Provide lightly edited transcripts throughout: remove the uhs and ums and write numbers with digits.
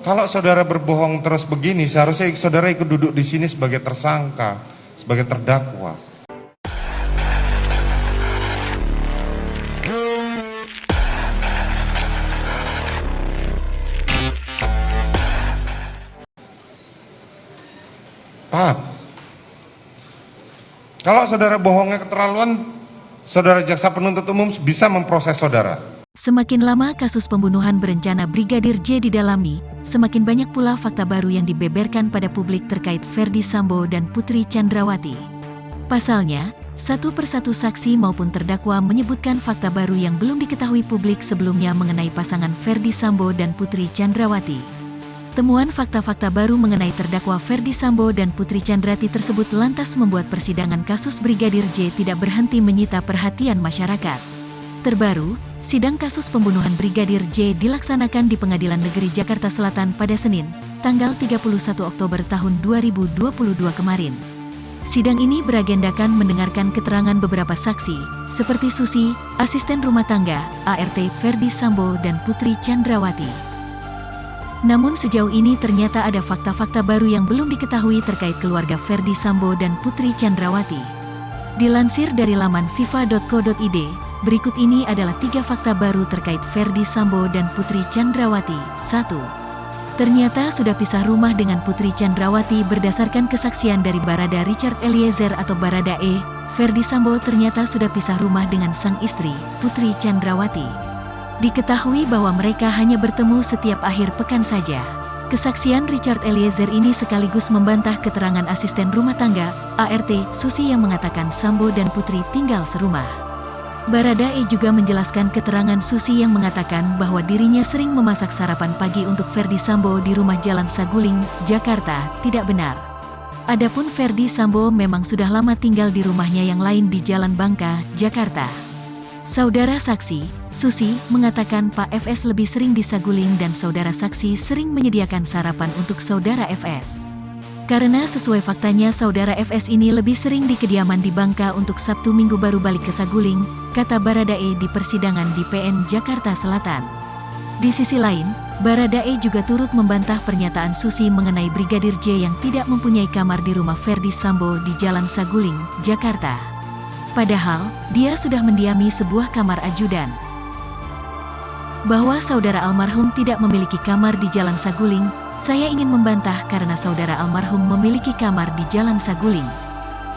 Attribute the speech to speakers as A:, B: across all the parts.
A: Kalau saudara berbohong terus begini, seharusnya saudara ikut duduk di sini sebagai tersangka, sebagai terdakwa. Pak, kalau saudara bohongnya keterlaluan, saudara jaksa penuntut umum bisa memproses saudara.
B: Semakin lama kasus pembunuhan berencana Brigadir J didalami, semakin banyak pula fakta baru yang dibeberkan pada publik terkait Ferdy Sambo dan Putri Chandrawati. Pasalnya, satu persatu saksi maupun terdakwa menyebutkan fakta baru yang belum diketahui publik sebelumnya mengenai pasangan Ferdy Sambo dan Putri Chandrawati. Temuan fakta-fakta baru mengenai terdakwa Ferdy Sambo dan Putri Chandrawati tersebut lantas membuat persidangan kasus Brigadir J tidak berhenti menyita perhatian masyarakat. Terbaru, sidang kasus pembunuhan Brigadir J dilaksanakan di Pengadilan Negeri Jakarta Selatan pada Senin, tanggal 31 Oktober tahun 2022 kemarin. Sidang ini beragendakan mendengarkan keterangan beberapa saksi, seperti Susi, asisten rumah tangga, ART Ferdy Sambo dan Putri Chandrawati. Namun sejauh ini ternyata ada fakta-fakta baru yang belum diketahui terkait keluarga Ferdy Sambo dan Putri Chandrawati. Dilansir dari laman fifa.co.id, berikut ini adalah 3 fakta baru terkait Ferdy Sambo dan Putri Chandrawati. 1. Ternyata sudah pisah rumah dengan Putri Chandrawati berdasarkan kesaksian dari Barada Richard Eliezer atau Barada E. Ferdy Sambo ternyata sudah pisah rumah dengan sang istri, Putri Chandrawati. Diketahui bahwa mereka hanya bertemu setiap akhir pekan saja. Kesaksian Richard Eliezer ini sekaligus membantah keterangan asisten rumah tangga, ART, Susi yang mengatakan Sambo dan Putri tinggal serumah. Barada E juga menjelaskan keterangan Susi yang mengatakan bahwa dirinya sering memasak sarapan pagi untuk Ferdy Sambo di rumah Jalan Saguling, Jakarta, tidak benar. Adapun Ferdy Sambo memang sudah lama tinggal di rumahnya yang lain di Jalan Bangka, Jakarta. Saudara saksi, Susi, mengatakan Pak FS lebih sering di Saguling dan saudara saksi sering menyediakan sarapan untuk saudara FS. Karena sesuai faktanya saudara FS ini lebih sering di kediaman di Bangka untuk Sabtu Minggu baru balik ke Saguling, kata Barada E di persidangan di PN Jakarta Selatan. Di sisi lain, Barada E juga turut membantah pernyataan Susi mengenai Brigadir J yang tidak mempunyai kamar di rumah Ferdy Sambo di Jalan Saguling, Jakarta. Padahal, dia sudah mendiami sebuah kamar ajudan. Bahwa saudara almarhum tidak memiliki kamar di Jalan Saguling, saya ingin membantah karena saudara almarhum memiliki kamar di Jalan Saguling.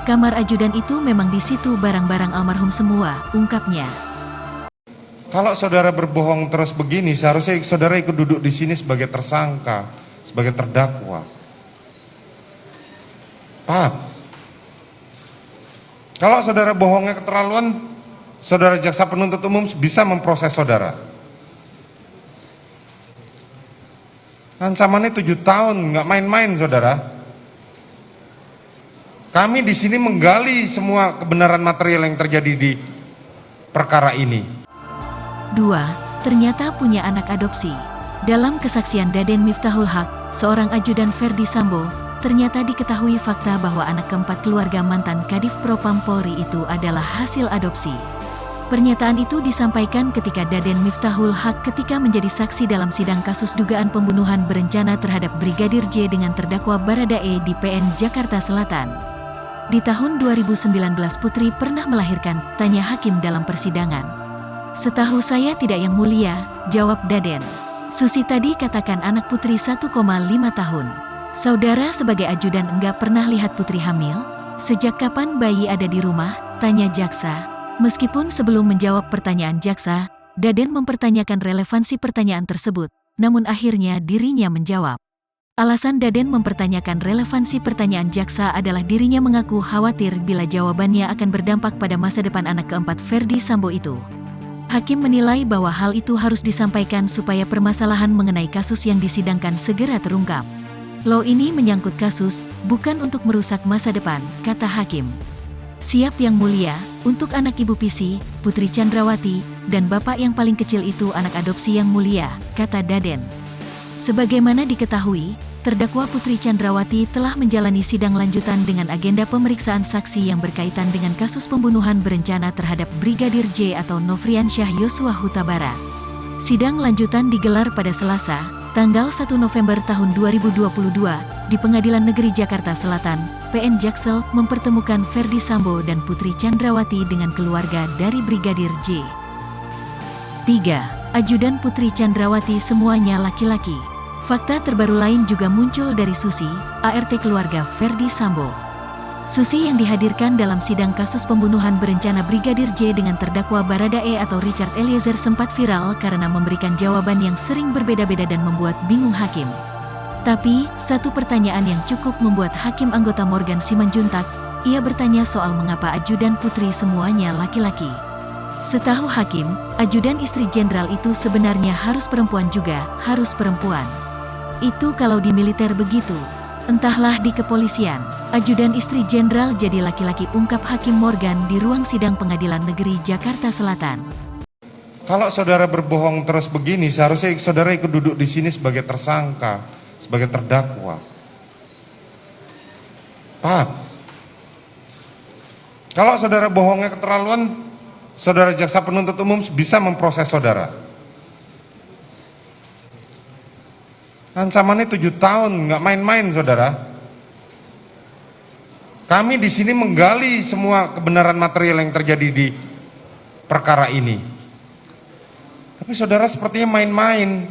B: Kamar ajudan itu memang di situ barang-barang almarhum semua, ungkapnya.
A: Kalau saudara berbohong terus begini, seharusnya saudara ikut duduk di sini sebagai tersangka, sebagai terdakwa. Pak, kalau saudara bohongnya keterlaluan, saudara jaksa penuntut umum bisa memproses saudara. Ancamannya 7 tahun, nggak main-main saudara. Kami di sini menggali semua kebenaran material yang terjadi di perkara ini.
B: 2. Ternyata punya anak adopsi. Dalam kesaksian Daden Miftahul Haq, seorang ajudan Ferdy Sambo, ternyata diketahui fakta bahwa anak keempat keluarga mantan Kadif Propam Polri itu adalah hasil adopsi. Pernyataan itu disampaikan ketika Daden Miftahul Haq ketika menjadi saksi dalam sidang kasus dugaan pembunuhan berencana terhadap Brigadir J dengan terdakwa Barada E di PN Jakarta Selatan. Di tahun 2019 Putri pernah melahirkan, tanya hakim dalam persidangan. Setahu saya tidak yang mulia, jawab Daden. Susi tadi katakan anak Putri 1,5 tahun. Saudara sebagai ajudan enggak pernah lihat Putri hamil? Sejak kapan bayi ada di rumah? Tanya jaksa. Meskipun sebelum menjawab pertanyaan jaksa, Daden mempertanyakan relevansi pertanyaan tersebut, namun akhirnya dirinya menjawab. Alasan Daden mempertanyakan relevansi pertanyaan jaksa adalah dirinya mengaku khawatir bila jawabannya akan berdampak pada masa depan anak keempat Ferdy Sambo itu. Hakim menilai bahwa hal itu harus disampaikan supaya permasalahan mengenai kasus yang disidangkan segera terungkap. Lo ini menyangkut kasus, bukan untuk merusak masa depan, kata hakim. Siap yang mulia, untuk anak Ibu Pisi, Putri Chandrawati, dan bapak yang paling kecil itu anak adopsi yang mulia, kata Daden. Sebagaimana diketahui, terdakwa Putri Chandrawati telah menjalani sidang lanjutan dengan agenda pemeriksaan saksi yang berkaitan dengan kasus pembunuhan berencana terhadap Brigadir J atau Nofriansyah Yosua Huta Barat. Sidang lanjutan digelar pada Selasa, Tanggal 1 November tahun 2022, di Pengadilan Negeri Jakarta Selatan, PN Jaksel mempertemukan Ferdi Sambo dan Putri Chandrawati dengan keluarga dari Brigadir J. 3. Ajudan Putri Chandrawati semuanya laki-laki. Fakta terbaru lain juga muncul dari Susi, ART keluarga Ferdi Sambo. Susi yang dihadirkan dalam sidang kasus pembunuhan berencana Brigadir J dengan terdakwa Baradae atau Richard Eliezer sempat viral karena memberikan jawaban yang sering berbeda-beda dan membuat bingung hakim. Tapi, satu pertanyaan yang cukup membuat hakim anggota Morgan Simanjuntak, ia bertanya soal mengapa ajudan putri semuanya laki-laki. Setahu hakim, ajudan istri jenderal itu sebenarnya harus perempuan juga, harus perempuan. Itu kalau di militer begitu. Entahlah di kepolisian, ajudan istri jenderal jadi laki-laki, ungkap Hakim Morgan di ruang sidang Pengadilan Negeri Jakarta Selatan.
A: Kalau saudara berbohong terus begini, seharusnya saudara ikut duduk di sini sebagai tersangka, sebagai terdakwa. Paham? Kalau saudara bohongnya keterlaluan, saudara jaksa penuntut umum bisa memproses saudara. Ancamannya 7 tahun, nggak main-main, saudara. Kami di sini menggali semua kebenaran material yang terjadi di perkara ini. Tapi saudara sepertinya main-main.